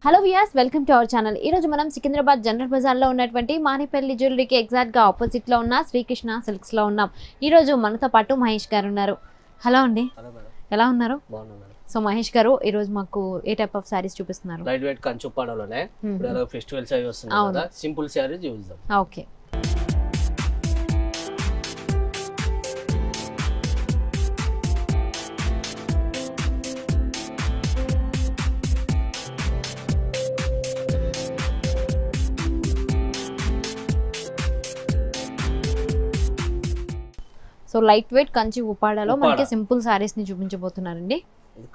Hello viewers, welcome to our channel. ఈ రోజు మనం సికింద్రాబాద్ జనరల్ బజార్ లో ఉన్నటువంటి మానిపల్లి జ్యువెలరీకి ఎగ్జాక్ట్ గా ఆపోజిట్ లో ఉన్న శ్రీకృష్ణ సిల్క్స్ లో ఉన్నాం. ఈ రోజు మనతో పాటు మహేష్ గారు ఉన్నారు. హలో అండి, ఎలా ఉన్నారు? సో మహేష్ గారు, ఈ రోజు మాకు ఏ టైప్ ఆఫ్ సారీస్ చూపిస్తున్నారు? లైట్ వెయిట్ కంచుపాడలోనే ఇప్పుడు ఫెస్టివల్స్ అవి వస్తున్నాయి కదా, సింపుల్ సారీస్ చూద్దాం. Okay, so light weight Kanchi ఉప్పాడలో మనకి సింపుల్ సారీస్ ని చూపించబోతున్నారండి.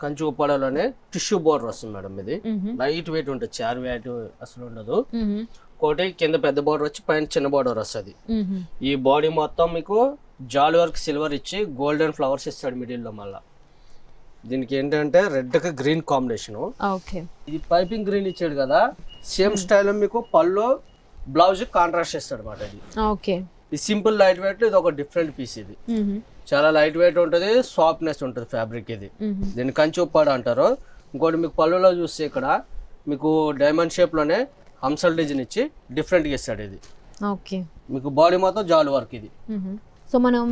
కంచి ఉప్పాడలోనే టిష్యూ బోర్డర్ వస్తుంది మేడం. ఇది లైట్ వెయిట్ ఉంటుంది, చార్ వెయిట్ అసలు ఉండదు. కోటి కింద పెద్ద బోర్డర్ వచ్చి పైన చిన్న బోర్డర్ వస్తుంది. ఈ బాడీ మొత్తం మీకు జాల్ వర్క్ సిల్వర్ ఇచ్చి గోల్డెన్ ఫ్లవర్స్ ఇస్తాడు మిడిల్ లో. మళ్ళా దీనికి ఏంటంటే రెడ్ కి గ్రీన్ కాంబినేషన్. ఇది పైపింగ్ గ్రీన్ ఇచ్చాడు కదా, సేమ్ స్టైల్ మీకు పళ్ళు బ్లౌజ్ కాంట్రాస్ట్ ఇస్తాడు అన్నమాట. ఇది ఓకే, ఈ సింపుల్ లైట్ వెయిట్ లో ఇది ఒక డిఫరెంట్ పీస్. ఇది చాలా లైట్ వెయిట్ ఉంటుంది, సాఫ్ట్నెస్ ఉంటుంది ఫ్యాబ్రిక్. ఇది దీన్ని కంచి ఉప్పాడ అంటారు. ఇంకోటి మీకు పళ్ళులో చూస్తే ఇక్కడ మీకు డైమండ్ షేప్ లోనే హంసల్ డిజైన్ ఇచ్చి డిఫరెంట్ గా ఇస్తాడు. ఇది ఓకే, మీకు బాడీ మొత్తం జాల్ వర్క్. ఇది సో మనం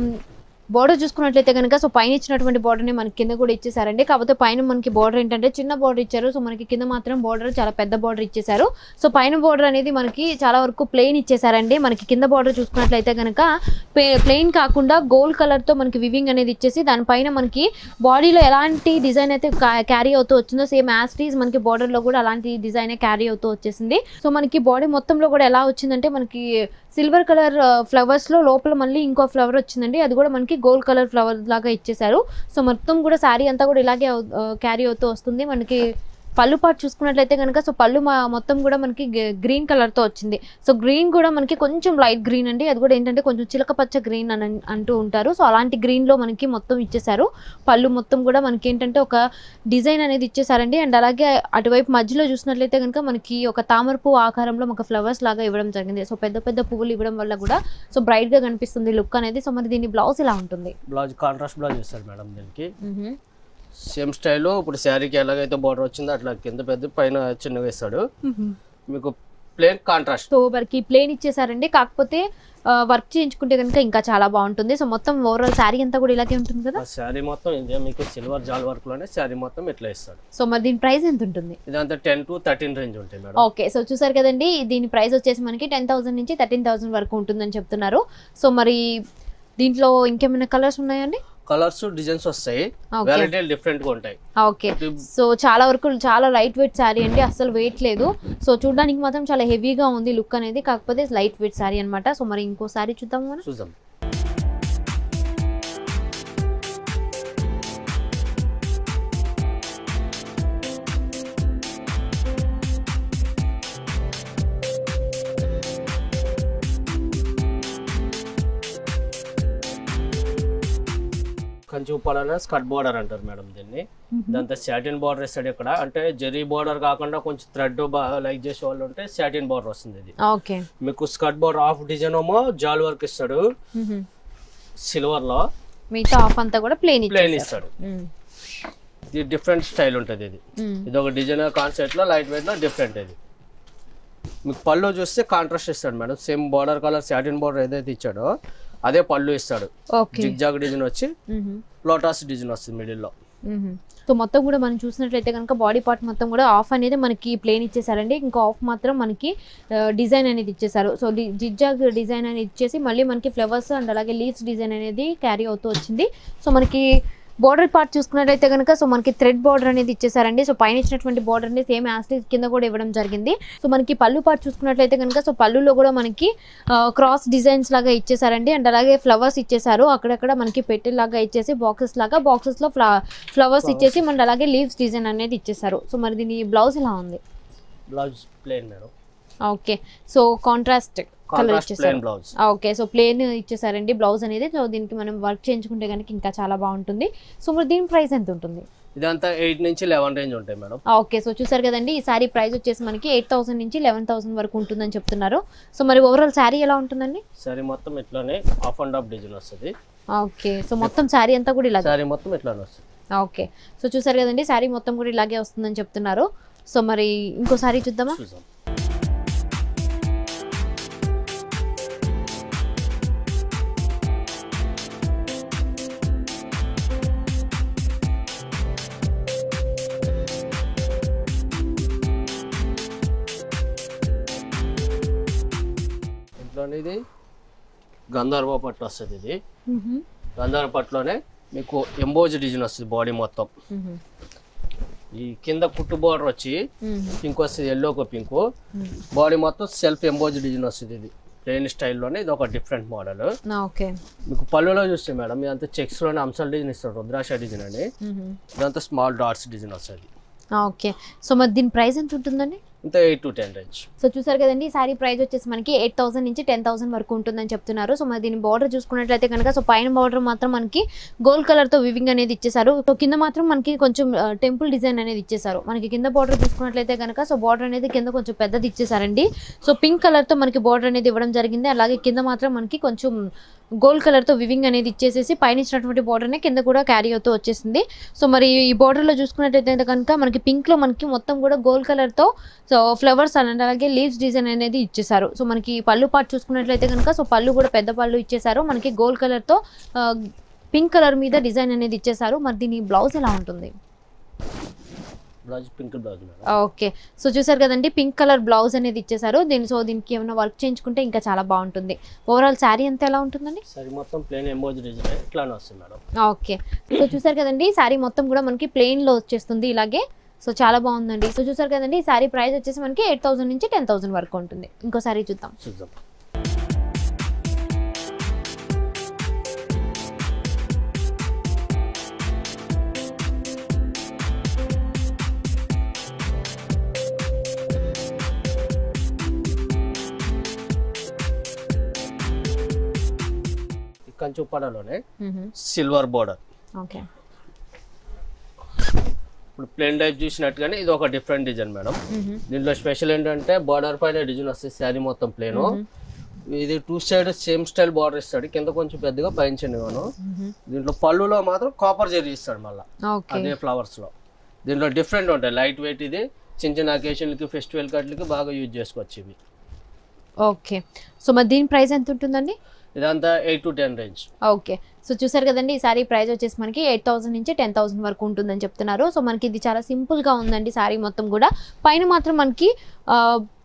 బోర్డర్ చూసుకున్నట్లయితే కనుక సో పైన ఇచ్చినటువంటి బోర్డర్ ని మనకి కింద కూడా ఇచ్చేసారండి. కాకపోతే పైన మనకి బోర్డర్ ఏంటంటే చిన్న బోర్డర్ ఇచ్చారు, సో మనకి కింద మాత్రం బోర్డర్ చాలా పెద్ద బోర్డర్ ఇచ్చేసారు. సో పైన బోర్డర్ అనేది మనకి చాలా వరకు ప్లెయిన్ ఇచ్చేసారండి. మనకి కింద బోర్డర్ చూసుకున్నట్లయితే కనుక ప్లెయిన్ కాకుండా గోల్డ్ కలర్ తో మనకి వివింగ్ అనేది ఇచ్చేసి దానిపైన మనకి బాడీలో ఎలాంటి డిజైన్ అయితే క్యారీ అవుతూ వచ్చిందో సేమ్ యాస్టీస్ మనకి బోర్డర్ లో కూడా అలాంటి డిజైన్ క్యారీ అవుతూ వచ్చేసింది. సో మనకి బాడీ మొత్తంలో కూడా ఎలా వచ్చిందంటే మనకి సిల్వర్ కలర్ ఫ్లవర్స్ లో లోపల మళ్ళీ ఇంకో ఫ్లవర్ వచ్చిందండి. అది కూడా మనకి గోల్డ్ కలర్ ఫ్లవర్ లాగా ఇచ్చేసారు. సో మొత్తం కూడా శారీ అంతా కూడా ఇలాగే క్యారీ అవుతూ వస్తుంది. మనకి పళ్ళు పాటు చూసుకున్నట్లయితే కనుక సో పళ్ళు మొత్తం కూడా మనకి గ్రీన్ కలర్ తో వచ్చింది. సో గ్రీన్ కూడా మనకి కొంచెం లైట్ గ్రీన్ అండి. అది కూడా ఏంటంటే కొంచెం చిలక పచ్చ గ్రీన్ అని అంటూ ఉంటారు. సో అలాంటి గ్రీన్ లో మనకి మొత్తం ఇచ్చేసారు. పళ్ళు మొత్తం కూడా మనకి ఏంటంటే ఒక డిజైన్ అనేది ఇచ్చేసారండి. అండ్ అలాగే అటువైపు మధ్యలో చూసినట్లయితే కనుక మనకి ఒక తామర పువ్వు ఆకారంలో ఒక ఫ్లవర్స్ లాగా ఇవ్వడం జరిగింది. సో పెద్ద పెద్ద పువ్వులు ఇవ్వడం వల్ల కూడా సో బ్రైట్ గా కనిపిస్తుంది లుక్ అనేది. సో మరి దీని బ్లౌజ్ ఇలా ఉంటుంది. బ్లౌజ్ కాంట్రాస్ట్ బ్లౌజ్ ఇస్తాడు మేడం. దీనికి సేమ్ స్టైల్లో ఇప్పుడు శారీకి ఎలాగైతే బోర్డర్ వచ్చిందో అట్లా కింద పెద్ద పైన చిన్నగా ఇస్తాడు. మీకు ప్లేన్ కాంట్రాస్ట్. సో మనకి ప్లేన్ ఇచ్చేసారండి. కాకపోతే వర్క్ చేయించుకుంటే కనుక ఇంకా చాలా బాగుంటుంది. సో మొత్తం ఓవరాల్ శారీ అంతా కూడా ఇలాగే ఉంటుంది కదా. శారీ మొత్తం ఇదే మీకు సిల్వర్ జాల్ వర్క్ లోనే శారీ మొత్తం ఇట్లా ఇస్తాడు. సో మరి దీని ప్రైస్ ఎంత ఉంటుంది? ఇదంతా 10 to 13 రేంజ్ ఉంటాయి మేడం. ఓకే, సో చూసారు కదండి, దీని ప్రైస్ వచ్చేసి మనకి 10,000 నుంచి 13,000 వరకు ఉంటుందని చెప్తున్నారు. సో మరి దీంట్లో ఇంకేమైనా కలర్స్ ఉన్నాయండి? కలర్స్ డిజైన్స్ వస్తాయి, వెరైటీలు డిఫరెంట్ గా ఉంటాయి. ఓకే, సో చాలా వరకు చాలా లైట్ వెయిట్ శారీ అండి, అసలు వెయిట్ లేదు. సో చూడడానికి మాత్రం చాలా హెవీగా ఉంది లుక్ అనేది, కాకపోతే లైట్ వెయిట్ శారీ అనమాట. సో మరి ఇంకో శారీ చూద్దాం మనం. చూద్దాం. కంచి ఉప్పాడనే స్కర్ట్ బోర్డర్ అంటారు మేడం దీన్ని. దాంతో సాటిన్ బోర్డర్ ఇస్తాడు ఇక్కడ. అంటే జరీ బోర్డర్ కాకుండా కొంచెం థ్రెడ్ లైక్ చేసే వాళ్ళు ఉంటే సాటిన్ బోర్డర్ వస్తుంది. ఇది ఓకే, మీకు స్కర్ట్ బోర్డర్ హాఫ్ డిజైన్ ఏమో జాల్ వర్క్ ఇస్తాడు సిల్వర్ లో, మిగతా హాఫ్ అంతా కూడా ప్లెయిన్ ఇస్తాడు. ఇది డిఫరెంట్ స్టైల్ ఉంటుంది. ఇది ఒక డిజైన్ కాన్సెప్ట్ లో లైట్ వెయిట్ లో డిఫరెంట్. ఇది మీకు పళ్ళు చూస్తే కాంట్రాస్ట్ ఇస్తాడు madam. Same border colour satin border ఏదైతే ఇచ్చాడో అదే పళ్ళు ఇస్తాడు. జిగ్జాగ్ డిజైన్ వచ్చి లోటస్ డిజైన్ వస్తుంది మిడిల్ లో. సో మొత్తం కూడా మనం చూసినట్లయితే కనుక బాడీ పార్ట్ మొత్తం కూడా ఆఫ్ అనేది మనకి ప్లేన్ ఇచ్చేసారండి. ఇంకో ఆఫ్ మాత్రం మనకి డిజైన్ అనేది ఇచ్చేసారు. సో జిగ్జాగ్ డిజైన్ అనేది ఇచ్చేసి మళ్ళీ మనకి ఫ్లవర్స్ అండ్ అలాగే లీవ్స్ డిజైన్ అనేది క్యారీ అవుతూ వచ్చింది. సో మనకి బోర్డర్ పార్ట్ చూసుకున్నట్లయితే కనుక సో మనకి థ్రెడ్ బోర్డర్ అనేది ఇచ్చేసారండి. సో పైన ఇచ్చినటువంటి బోర్డర్ ని సేమ్ యాస్టీస్ కింద కూడా ఇవ్వడం జరిగింది. సో మనకి పళ్ళు పార్ట్ చూసుకున్నట్లయితే కనుక సో పళ్ళులో కూడా మనకి క్రాస్ డిజైన్స్ లాగా ఇచ్చేసారండి. అండ్ అలాగే ఫ్లవర్స్ ఇచ్చేసారు. అక్కడక్కడ మనకి పెట్టె లాగా ఇచ్చేసి బాక్సెస్ లో ఫ్లవర్స్ ఇచ్చేసి మన అలాగే లీవ్స్ డిజైన్ అనేది ఇచ్చేసారు. సో మరి దీని బ్లౌజ్ ఎలా ఉంది? Blouse plain madam. Okay, so contrast colour ఇచ్చేసారు. ఓకే, సో ప్లేన్ ఇచ్చేసారండి బ్లౌజ్ అనేది. సో దీనికి మనం వర్క్ చేయించుకుంటే కనుక ఇంకా చాలా బాగుంటుంది. సో మరి దీని ప్రైస్ ఎంత ఉంటుంది? ఇదంతా 8 నుంచి 11 రేంజ్ ఉంటాయి మేడం. ఓకే, సో చూసారు కదండి, ఈ సారీ ప్రైస్ వచ్చేసి మనకి 8,000 నుంచి 11,000 వరకు ఉంటుందని చెప్తున్నారు. సో మరి ఓవరాల్ సారీ ఎలా ఉంటుందండి? సారీ మొత్తం ఇట్లానే హాఫ్ అండ్ హాఫ్ డిజైన్ వస్తుంది. ఓకే, సో మొత్తం సారీ అంతా కూడా ఇలా సారీ మొత్తం ఇట్లానే వస్తుంది. ఓకే, సో చూసారు కదండి, సారీ మొత్తం కూడా ఇలాగే వస్తుందని చెప్తున్నారు. సో మరి ఇంకోసారి చూద్దామా? చూద్దాం. ఇంట్లోనే ఇది గంధర్వ పట్టు వస్తుంది. ఇది గంధర్వ పట్టులోనే మీకు ఎంబోజ్ డిజైన్ వస్తుంది బాడీ మొత్తం. ఈ కింద కుట్టు బోర్డర్ వచ్చి పింక్ వస్తుంది, ఎల్లోకి పింక్. బాడీ మొత్తం సెల్ఫ్ ఎంబోజ్ డిజైన్ వస్తుంది. ఇది ప్లెయిన్ స్టైల్లోనే ఇది ఒక డిఫరెంట్ మోడల్. మీకు పళ్ళులో చూస్తే మేడం ఇదంతా చెక్స్ లోనే అంశాల డిజైన్ ఇస్తారు, రుద్రాక్ష డిజైన్ అని. ఇదంతా స్మాల్ డాట్స్ డిజైన్ వస్తుంది. ఓకే. సో మరి దీని ప్రైస్ ఎంత ఉంటుందండి? ఇంత 8 to 10 రేంజ్. సో చూసారు కదండి, ఈ సారీ ప్రైస్ వచ్చేసి మనకి 8,000 నుంచి 10,000 వరకు ఉంటుందని చెప్తున్నారు. సో మరి దీని బార్డర్ చూసుకున్నట్లయితే కనుక సో పైన బార్డర్ మాత్రం మనకి గోల్డ్ కలర్ తో వివింగ్ అనేది ఇచ్చేసారు. సో కింద మాత్రం మనకి కొంచెం టెంపుల్ డిజైన్ అనేది ఇచ్చేసారు. మనకి కింద బార్డర్ చూసుకున్నట్లయితే కనుక సో బార్డర్ అనేది కింద కొంచెం పెద్దది ఇచ్చేసారండి. సో పింక్ కలర్ తో మనకి బార్డర్ అనేది ఇవ్వడం జరిగింది. అలాగే కింద మాత్రం మనకి కొంచెం గోల్డ్ కలర్ తో వివింగ్ అనేది ఇచ్చేసేసి పైన ఇచ్చినటువంటి బార్డర్ నే కింద కూడా క్యారీ అవుతూ వచ్చేసింది. సో మరి ఈ బార్డర్ లో చూసుకున్నట్లయితే కనుక మనకి పింక్ లో మనకి మొత్తం కూడా గోల్డ్ కలర్ తో సో ఫ్లవర్స్ అండ్ అలాగే లీవ్స్ డిజైన్ అనేది ఇచ్చేసారు. సో మనకి పళ్ళు పార్ట్ చూసుకున్నట్లయితే కనుక సో పళ్ళు కూడా పెద్ద పళ్ళు ఇచ్చేసారు. మనకి గోల్డ్ కలర్ తో పింక్ కలర్ మీద డిజైన్ అనేది ఇచ్చేసారు. మరి దీని బ్లౌజ్ ఎలా ఉంటుంది? Blouse pink blouse. Okay. So చూసారు కదండి, పింక్ కలర్ బ్లౌజ్ అనేది ఇచ్చేసారు. దీనికి ఏమైనా వర్క్ చేయించుకుంటే ఇంకా చాలా బాగుంటుంది. ఓవరాల్ శారీ అంతా ఎలా ఉంటుందండి? శారీ మొత్తం ప్లెయిన్ ఎంబోజ్ డిజైన్ ఇట్లానే వస్తుంది మేడం. ఓకే. సో చూసారు కదండి, శారీ మొత్తం కూడా మనకి ప్లెయిన్ లో వచ్చేస్తుంది ఇలాగే. సో చాలా బాగుందండి. సో చూసారు కదండి, ఈ శారీ ప్రైస్ వచ్చేసి మనకి 8,000 నుంచి 10,000 వరకు ఉంటుంది. ఇంకో శారీ చూద్దాం. కంచు పడలోనే సిల్వర్ బోర్డర్. ఓకే. ఇప్పుడు ప్లేన్ టైప్ చూసినట్టుగానే ఇది ఒక డిఫరెంట్ డిజైన్ మేడం. దీంట్లో స్పెషల్ ఏంటంటే బార్డర్ పైన డిజైన్ వస్తుంది, శారీ మొత్తం ప్లేన్. ఇది 2 సైడ్ సేమ్ స్టైల్ బార్డర్ ఇస్తాడు, కింద కొంచెం పెద్దగా పైన చిన్నగాను. దీంట్లో పళ్ళులో మాత్రం కాపర్ జరీ ఇస్తాడు మళ్ళీ అదే ఫ్లవర్స్ లో. దీంట్లో డిఫరెంట్ ఉంటాయి, లైట్ వెయిట్. ఇది చిన్న చిన్న అకేషన్లకి ఫెస్టివల్ కట్లకి బాగా యూజ్ చేసుకోవచ్చు ఇవి. ఓకే. సో మరి దీని ప్రైస్ ఎంత ఉంటుందండి? ఇదంతా 8 to 10 రేంజ్. ఓకే. సో చూసారు కదండి, ఈ సారీ ప్రైస్ వచ్చేసి మనకి 8,000 నుంచి 10,000 వరకు ఉంటుందని చెప్తున్నారు. సో మనకి ఇది చాలా సింపుల్ గా ఉందండి సారీ మొత్తం కూడా. పైన మాత్రం మనకి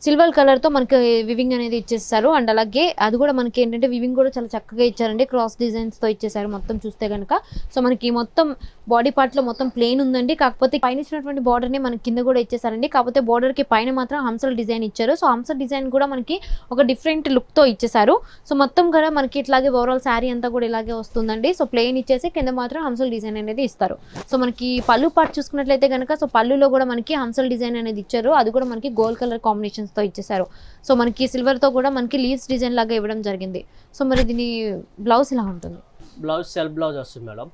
సిల్వర్ కలర్ తో మనకి వివింగ్ అనేది ఇచ్చేస్తారు. అండ్ అలాగే అది కూడా మనకి ఏంటంటే వివింగ్ కూడా చాలా చక్కగా ఇచ్చారండి, క్రాస్ డిజైన్స్ తో ఇచ్చేసారు మొత్తం చూస్తే కనుక. సో మనకి మొత్తం బాడీ పార్ట్ లో మొత్తం ప్లెయిన్ ఉందండి, కాకపోతే పైన ఇచ్చినటువంటి బార్డర్ ని మనకి కింద కూడా ఇచ్చేసారండి. కాకపోతే బార్డర్ కి పైన మాత్రం హంసల డిజైన్ ఇచ్చారు. సో హంసల డిజైన్ కూడా మనకి ఒక డిఫరెంట్ లుక్ తో ఇచ్చేసారు. సో మొత్తం కూడా మనకి ఇట్లాగే ఓవరాల్ శారీ అంతా కూడా ఇలాగే వస్తుందండి. సో ప్లెయిన్ ఇచ్చేసి కింద మాత్రం హంసల డిజైన్ అనేది ఇస్తారు. సో మనకి పళ్ళు పార్ట్ చూసుకున్నట్లయితే కనుక సో పళ్ళులో కూడా మనకి హంసల డిజైన్ అనేది ఇచ్చారు. అది కూడా మనకి గోల్డ్ కలర్ కాంబినేషన్స్ తో ఇచ్చేసారు. సో మనకి సిల్వర్ తో కూడా మనకి లీవ్స్ డిజైన్ లాగా ఇవ్వడం జరిగింది. సో మరి దీని బ్లౌజ్ ఎలా ఉంటుంది? బ్లౌజ్ సెల్ఫ్ బ్లౌజ్ వస్తుంది madam.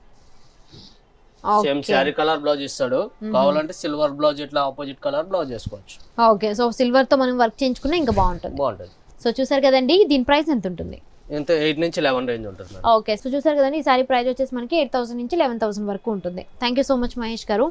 Same sari colour blouse ఇస్తాడు, కావాలంటే సిల్వర్ బ్లౌజ్ ఇట్లా ఆపోజిట్ కలర్ బ్లౌజ్ చేసుకోవచ్చు. ఓకే. సో సిల్వర్ తో మనం వర్క్ చేయించుకున్నా ఇంకా బాగుంటుంది. సో చూసారు కదండి, దీని ప్రైస్ ఎంత ఉంటుంది? ఎంత 8 నుంచి 11 రేంజ్ ఉంటుంది. ఓకే. సో చూసారు కదండి, ఈ సారీ ప్రైస్ వచ్చేసి మనకి 8,000 నుంచి 11,000 వరకు ఉంటుంది. Thank you so much Mahesh గారు.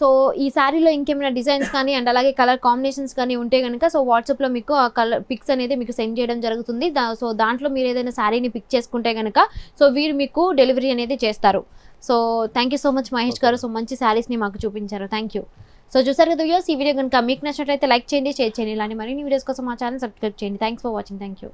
సో ఈ శారీలో ఇంకేమైనా డిజైన్స్ కానీ అండ్ అలాగే కలర్ కాంబినేషన్స్ కానీ ఉంటే కనుక సో వాట్సాప్లో మీకు ఆ కలర్ పిక్స్ అనేది మీకు సెండ్ చేయడం జరుగుతుంది. సో దాంట్లో మీరు ఏదైనా శారీని పిక్ చేసుకుంటే కనుక సో వీరు మీకు డెలివరీ అనేది చేస్తారు. So thank you so much Mahesh గారు. సో మంచి శారీస్ని మాకు చూపించారు. Thank you. సో చూసారు కదా వ్యూయర్స్, ఈ వీడియో కనుక మీకు నచ్చినట్లయితే లైక్ చేయండి, షేర్ చేయండి. ఇలాంటి మరిన్ని వీడియోస్ కోసం మా ఛానల్ సబ్స్క్రైబ్ చేయండి. Thanks for watching. Thank you.